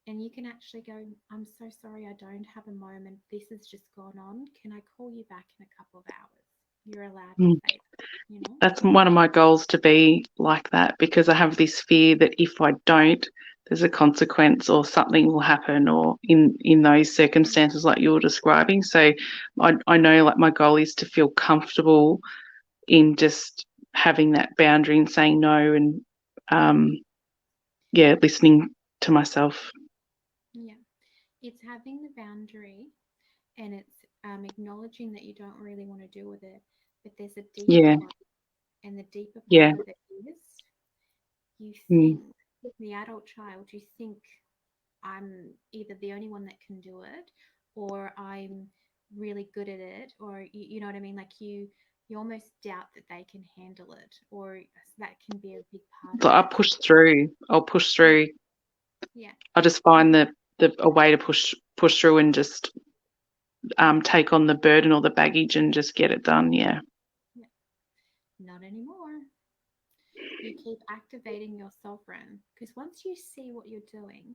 And you can actually go, I'm so sorry, I don't have a moment. This has just gone on. Can I call you back in a couple of hours? You're allowed to say that, you know? That's one of my goals, to be like that, because I have this fear that if I don't, there's a consequence or something will happen, or in those circumstances like you're describing. So I know, like, my goal is to feel comfortable in just having that boundary and saying no, and listening to myself. Yeah, it's having the boundary, and it's acknowledging that you don't really want to deal with it, but there's a deeper one, and the deeper part of it is you think, the adult child, you think I'm either the only one that can do it, or I'm really good at it, or you know what I mean? Like you almost doubt that they can handle it, or that can be a big part So of I'll it. push through. Yeah. I'll just find a way to push through and just take on the burden or the baggage and just get it done. Yeah. Not anymore. You keep activating your sovereign, because once you see what you're doing,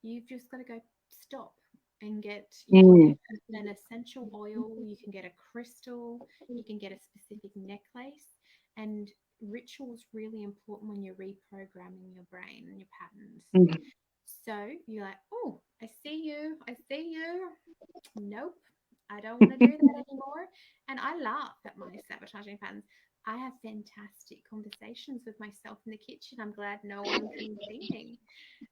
you've just got to go stop and you can get an essential oil, you can get a crystal, you can get a specific necklace. And ritual is really important when you're reprogramming your brain and your patterns. So you're like, oh, I see you. Nope, I don't want to do that anymore. And I laugh at my sabotaging patterns. I have fantastic conversations with myself in the kitchen. I'm glad no one can see me.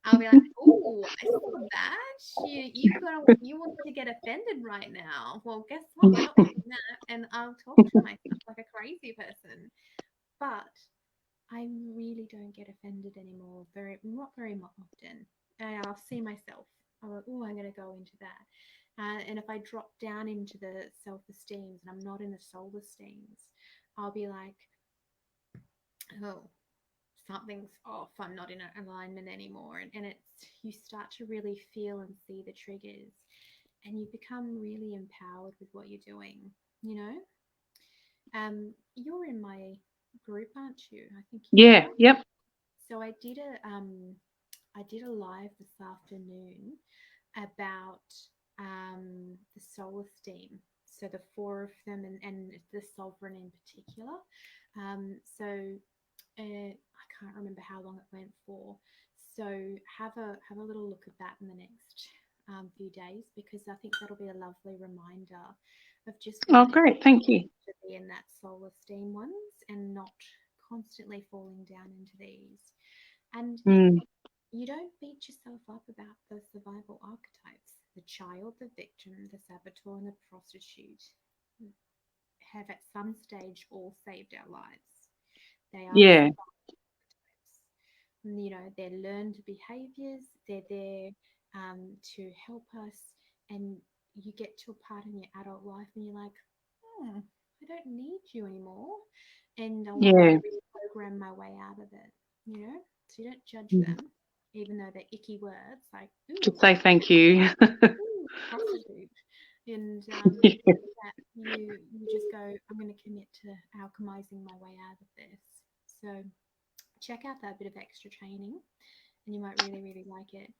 I'll be like, oh, I saw that. You want to get offended right now. Well, guess what? We're not doing that. And I'll talk to myself like a crazy person. But I really don't get offended anymore. Not very often. And I'll see myself. I'm like, oh, I'm going to go into that. And if I drop down into the self-esteems and I'm not in the soul-esteems, I'll be like, oh, something's off. I'm not in alignment anymore. And you start to really feel and see the triggers, and you become really empowered with what you're doing, you know? You're in my group, aren't you? I think you are. Yep. So I did a live this afternoon about the soul esteem. So the 4 of them, and the sovereign in particular. I can't remember how long it went for. So have a little look at that in the next few days, because I think that'll be a lovely reminder of just Great, thank you. to be in that soul esteem ones and not constantly falling down into these. And you don't beat yourself up about the survival archetypes. The child, the victim, the saboteur, and the prostitute have at some stage all saved our lives. They are archetypes. You know, they're learned behaviors. They're there to help us. And you get to a part in your adult life and you're like, I don't need you anymore. And I want to Yeah. reprogram my way out of it, you know? So you don't judge Mm. them, even though they're icky words like, Just say thank you. ooh, prostitute. And Yeah. that you just go, I'm going to commit to alchemizing my way out of this. So check out that bit of extra training and you might really, really like it.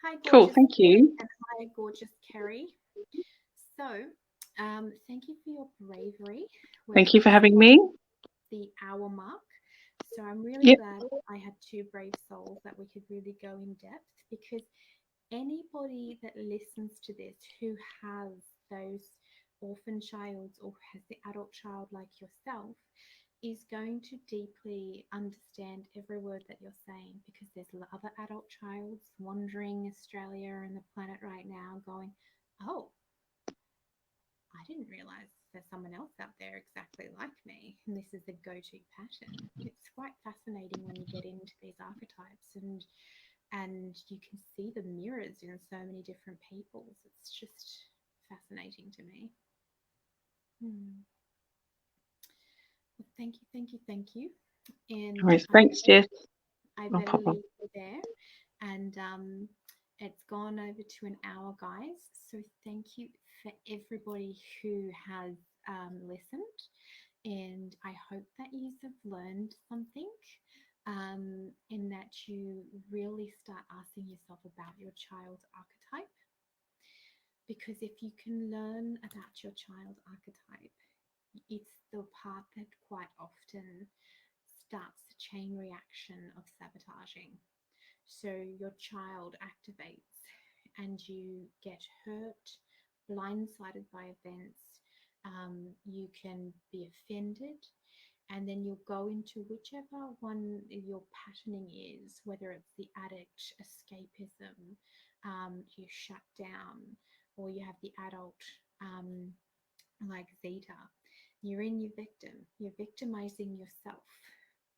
Hi, Cool. gorgeous Thank Kate, you. and hi, gorgeous Kerry. So, thank you for your bravery. We've Thank you for just having got me. the hour mark. So, I'm really Yep. glad I had two brave souls that we could really go in depth, because anybody that listens to this who has those orphan childs or has the adult child like yourself is going to deeply understand every word that you're saying, because there's other adult childs wandering Australia and the planet right now going, oh, I didn't realize there's someone else out there exactly like me, and this is the go-to pattern. It's quite fascinating when you get into these archetypes, and you can see the mirrors in so many different peoples. It's just fascinating to me. Well, thank you, thank you, thank you. And All right. Thanks, Jess. I No better problem. leave you there. And it's gone over to an hour, guys. So thank you for everybody who has listened. And I hope that you have learned something, and that you really start asking yourself about your child's archetype. Because if you can learn about your child archetype, it's the part that quite often starts the chain reaction of sabotaging. So your child activates and you get hurt, blindsided by events. You can be offended, and then you'll go into whichever one your patterning is, whether it's the addict, escapism, you shut down, or you have the adult, like Zeta. You're in your victim, you're victimizing yourself,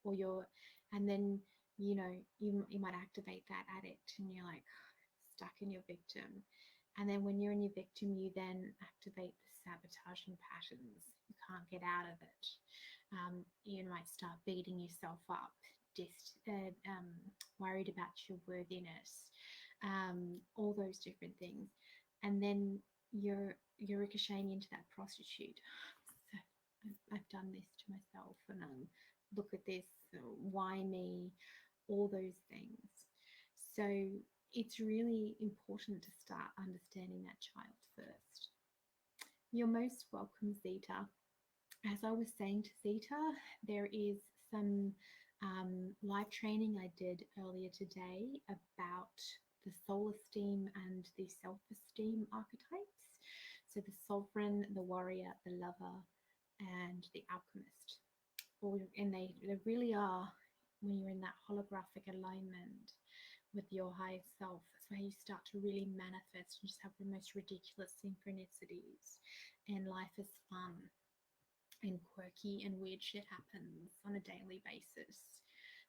or you're, and then you might activate that addict and you're like stuck in your victim. And then when you're in your victim, you then activate the sabotaging patterns. You can't get out of it. You might start beating yourself up, worried about your worthiness, all those different things. And then you're ricocheting into that prostitute. So I've done this to myself, and look at this, why me, all those things. So it's really important to start understanding that child first. You're most welcome, Zeta. As I was saying to Zeta, there is some live training I did earlier today about the soul esteem and the self-esteem archetypes. So the sovereign, the warrior, the lover, and the alchemist. And they really are, when you're in that holographic alignment with your higher self, that's where you start to really manifest and just have the most ridiculous synchronicities. And life is fun and quirky and weird shit happens on a daily basis.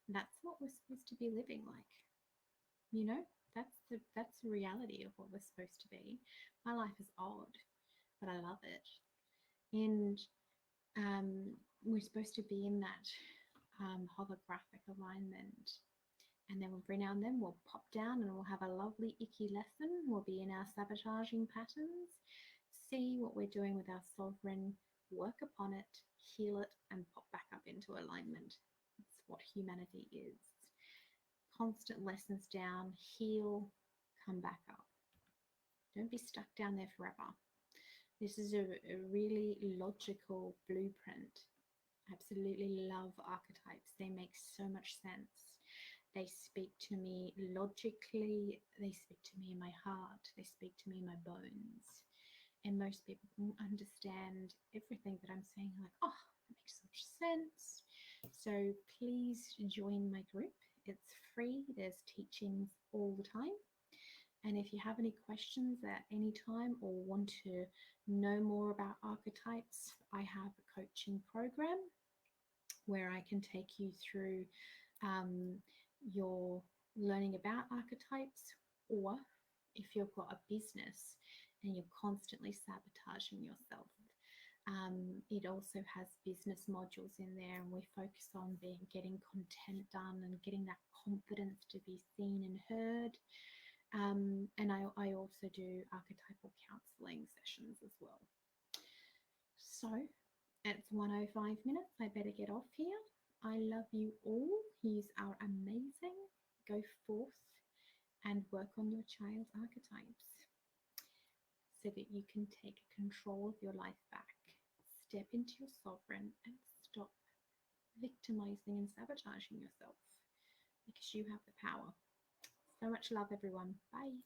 That's what we're supposed to be living like. You know, that's the reality of what we're supposed to be. My life is odd, but I love it. And we're supposed to be in that holographic alignment. And then every now and then we'll pop down and we'll have a lovely icky lesson. We'll be in our sabotaging patterns, see what we're doing with our sovereign, work upon it, heal it, and pop back up into alignment. That's what humanity is. Constant lessons down, heal, come back up. Don't be stuck down there forever. This is a really logical blueprint. Absolutely love archetypes. They make so much sense. They speak to me logically. They speak to me in my heart. They speak to me in my bones. And most people can understand everything that I'm saying, like, oh, that makes so much sense. So please join my group. It's free. There's teachings all the time. And if you have any questions at any time or want to know more about archetypes, I have a coaching program where I can take you through your learning about archetypes, or if you've got a business and you're constantly sabotaging yourself, it also has business modules in there, and we focus on getting content done and getting that confidence to be seen and heard. And I also do archetypal counseling sessions as well. So it's 1:05 minutes. I better get off here. I love you all. You are amazing. Go forth and work on your child archetypes so that you can take control of your life back. Step into your sovereign and stop victimizing and sabotaging yourself, because you have the power. So much love, everyone. Bye.